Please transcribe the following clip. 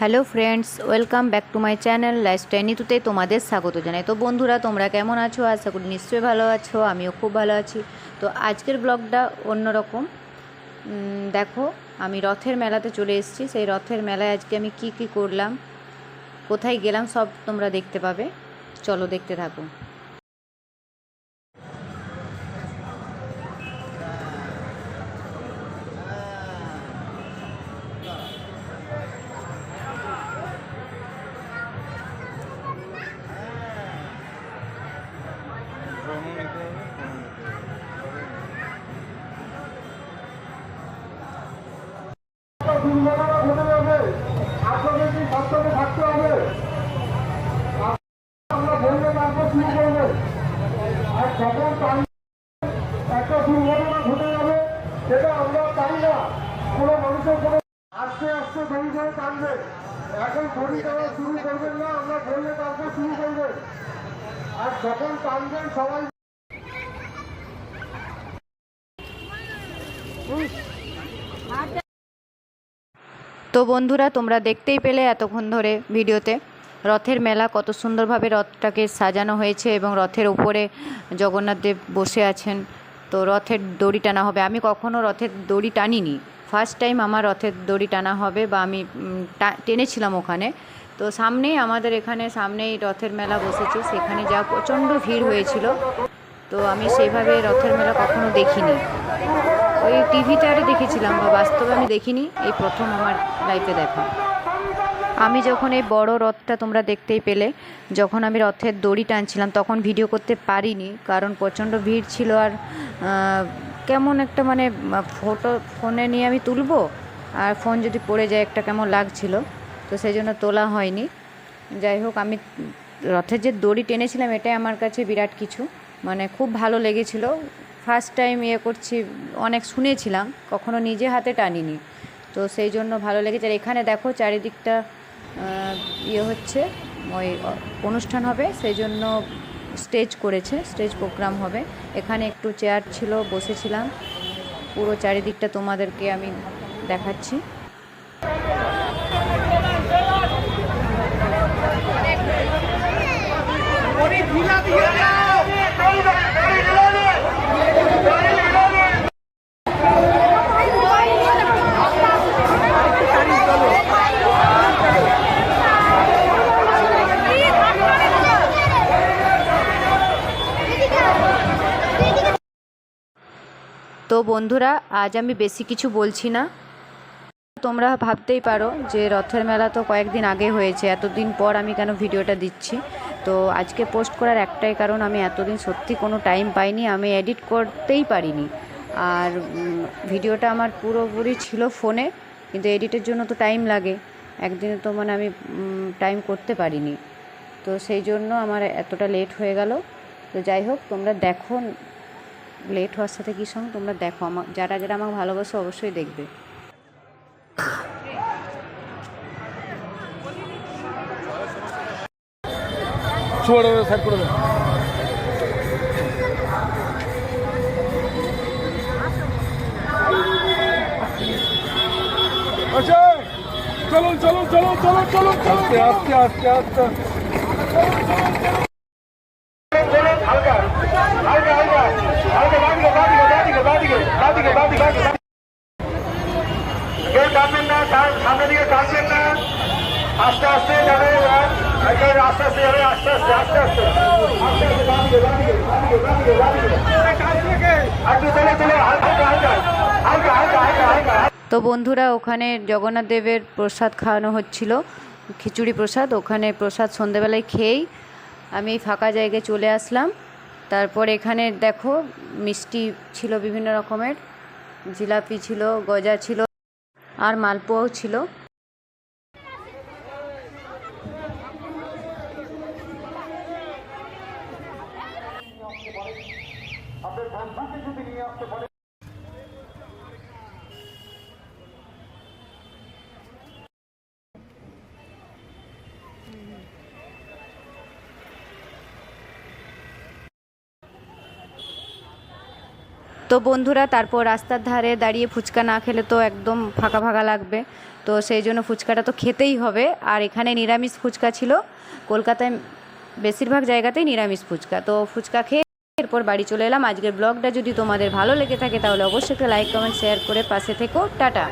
Hello friends, welcome back to my channel lifestyle নিতুতে তোমাদের স্বাগত জানাই। তো বন্ধুরা, তোমরা কেমন আছো? আশা করি নিশ্চয়ই ভালো আছো। আমিও খুব ভালো আছি। তো আজকের ব্লগটা অন্যরকম। দেখো, আমি রথের মেলাতে চলে এসেছি। সেই রথের মেলায় আজকে আমি কি কি করলাম, কোথায় গেলাম, সব তোমরা দেখতে পাবে। চলো দেখতে থাকো। দুর্ঘটনা ঘটে যাবে, আপনাদের কি সাবধানে থাকতে হবে। আমরা বললে তারপর শুরু করবো। আর যখন একটা দুর্ঘটনা ঘটে যাবে, সেটা আমরা চাই না। কোনো মানুষের কোনো আস্তে আস্তে দড়ি ধরে টানবে। এখন দড়ি টানা শুরু করবেন না, আমরা বললে তারপর শুরু করবেন। আর যখন টানবেন সবাই তো বন্ধুরা, তোমরা দেখতেই পেলে এতক্ষণ ধরে ভিডিওতে রথের মেলা, কত সুন্দরভাবে রথটাকে সাজানো হয়েছে এবং রথের উপরে জগন্নাথদেব বসে আছেন। তো রথের দড়ি টানা হবে। আমি কখনো রথের দড়ি টানিনি, ফার্স্ট টাইম আমার রথের দড়ি টানা হবে, বা আমি টেনেছিলাম ওখানে। তো সামনেই আমাদের এখানে সামনেই রথের মেলা বসেছে, সেখানে যা প্রচণ্ড ভিড় হয়েছিল। তো আমি সেইভাবে রথের মেলা কখনো দেখিনি, ওই টিভিতে আরে দেখেছিলাম, বা বাস্তবে আমি দেখিনি। এই প্রথম আমার লাইফে দেখা। আমি যখন এই বড় রথটা তোমরা দেখতেই পেলে, যখন আমি রথের দড়ি টানছিলাম তখন ভিডিও করতে পারিনি, কারণ প্রচণ্ড ভিড় ছিল। আর কেমন একটা মানে ফোনে নিয়ে আমি তুলবো, আর ফোন যদি পড়ে যায় একটা কেমন লাগছিল, তো সেই জন্য তোলা হয়নি। যাই হোক, আমি রথের যে দড়ি টেনেছিলাম এটাই আমার কাছে বিরাট কিছু, মানে খুব ভালো লেগেছিল। ফার্স্ট টাইম করছি, অনেক শুনেছিলাম, কখনো নিজে হাতে টানিনি, তো সেই জন্য ভালো লেগেছে। আর এখানে দেখো চারিদিকটা হচ্ছে, ওই অনুষ্ঠান হবে, সেই জন্য স্টেজ করেছে, স্টেজ প্রোগ্রাম হবে। এখানে একটু চেয়ার ছিল, বসেছিলাম। পুরো চারিদিকটা তোমাদেরকে আমি দেখাচ্ছি। তো বন্ধুরা, আজ আমি বেশি কিছু বলছি না। তোমরা ভাবতেই পারো যে রথের মেলা তো কয়েকদিন আগে হয়েছে, এতদিন পর আমি কেন ভিডিওটা দিচ্ছি। তো আজকে পোস্ট করার একটাই কারণ, আমি এতদিন সত্যি কোনো টাইম পাইনি, আমি এডিট করতেই পারিনি। আর ভিডিওটা আমার পুরোপুরি ছিল ফোনে, কিন্তু এডিটের জন্য তো টাইম লাগে, একদিনে তো মানে আমি টাইম করতে পারিনি। তো সেই জন্য আমার এতটা লেট হয়ে গেল। তো যাই হোক, তোমরা দেখো, লেট হওয়ার সাথে কী সঙ্গে তোমরা দেখো, যারা যারা আমাকে ভালোবাসো অবশ্যই দেখবে। সাইড করে দেন। আচ্ছা, চলুন চলুন চলুন চলুন চলুন, আস্তে আস্তে আস্তে আস্তে। হালকা হালকা হালকা হালকা, বাদিকে বাদিকে বাদিকে বাদিকে বাদিকে বাদিকে বাদিকে, কেউ টানবেন না, সামনের দিকে টানবেন না, আস্তে আস্তে যাবে, আস্তে আস্তে যাবে, আস্তে আস্তে আস্তে আস্তে আস্তে আস্তে, বাদিকে বাদিকে বাদিকে বাদিকে বাদিকে, একটু চলে চলে, হালকা হালকা হালকা হালকা হালকা হালকা। তো বন্ধুরা, ওখানে জগন্নাথ দেবের প্রসাদ খাওয়ানো হচ্ছিল, খিচুড়ি প্রসাদ। ওখানে প্রসাদ সন্ধেবেলায় খেয়েই আমি এই ফাঁকা জায়গায় চলে আসলাম। তারপর এখানে দেখো মিষ্টি ছিল বিভিন্ন রকমের, জিলাপি ছিল, গজা ছিল, আর মালপোয়াও ছিল। তো বন্ধুরা তারপর রাস্তার ধারে দাঁড়িয়ে ফুচকা না খেলে তো একদম ফাঁকা ফাঁকা লাগবে, তো সেই জন্য ফুচকাটা তো খেতেই হবে। আর এখানে নিরামিষ ফুচকা ছিল, কলকাতায় বেশিরভাগ জায়গাতেই নিরামিষ ফুচকা। তো ফুচকা খেয়ে এরপর বাড়ি চলে এলাম। আজকের ব্লগটা যদি তোমাদের ভালো লেগে থাকে তাহলে অবশ্যই একটা লাইক কমেন্ট শেয়ার করে পাশে থেকো। টাটা।